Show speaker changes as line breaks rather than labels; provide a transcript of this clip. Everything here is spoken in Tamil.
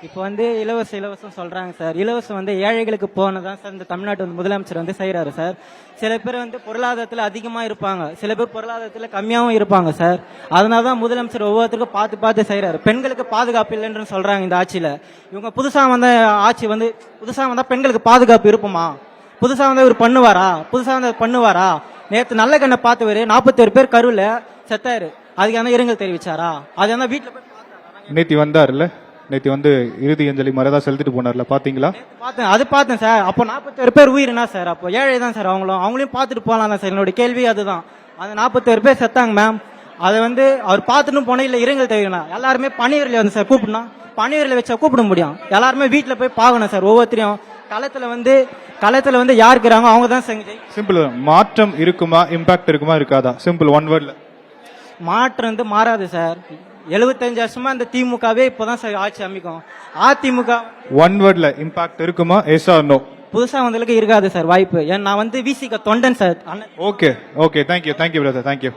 இப்போ வந்து இலவசம் சொல்றாங்க சார். இலவசம் வந்து ஏழைகளுக்கு போனதான் சார் இந்த தமிழ்நாட்டு வந்து முதலமைச்சர் வந்து செய்யறாரு சார். சில பேர் வந்து பொருளாதாரத்துல அதிகமா இருப்பாங்க, சில பேர் பொருளாதாரத்துல கம்மியாவும் இருப்பாங்க சார். அதனாலதான் முதலமைச்சர் ஒவ்வொருத்தருக்கும் பார்த்து பார்த்து செய்யறாரு. பெண்களுக்கு பாதுகாப்பு இல்லைன்னு சொல்றாங்க இந்த ஆட்சியில. இவங்க புதுசா வந்த ஆட்சி வந்து புதுசா வந்தா பெண்களுக்கு பாதுகாப்பு இருப்புமா? புதுசா வந்தா இவர் பண்ணுவாரா? நேத்து நல்ல கண்ணை பார்த்தவரு 41 பேர் கருவுல செத்தாரு. அதுக்கான இரங்கல் தெரிவிச்சாரா? அது வீட்டுல போய்
நேத்தி வந்து இறுதி அஞ்சலி மரியாதை செலுத்திட்டு போனார்ல, பாத்தீங்களா?
பார்த்தேன் சார். அப்போ 41 பேர் உயிரினா சார்? அப்போ ஏழை தான் சார் அவங்களையும் பார்த்துட்டு போலாம் தான் சார். என்னோட கேள்வி அதுதான். அந்த 41 பேர் செத்தாங்க மேம். அதை அவர் பார்த்துட்டு போன இல்ல இரங்கல் தெரிவிக்கணும். எல்லாருமே பணியரில் வந்து சார் கூப்பிடணும். பணியரில் வச்சா கூப்பிட முடியும். எல்லாருமே வீட்டுல போய் பார்க்கணும் சார். ஒவ்வொருத்தரையும் களத்துல வந்து யார் இருக்கிறாங்க அவங்க தான் செஞ்சு.
சிம்பிள். மாற்றம் இருக்குமா, இம்பாக்ட் இருக்குமா இருக்காதா? சிம்பிள், ஒன் வேர்ட்ல.
மாற்றம் வந்து மாறாது சார். 75 வருஷமா இந்த திமுகவே இப்பதான் சார் ஆட்சி அமைக்கும். அதிமுக
ஒன் வேர்ட்ல இம்பாக்ட் இருக்குமா? Yes or no?
புதுசா வந்ததுக்கு இருக்காது சார் வாய்ப்பு. நான் வந்து விசிக தொண்டன் sir.
Okay, thank you brother, thank you.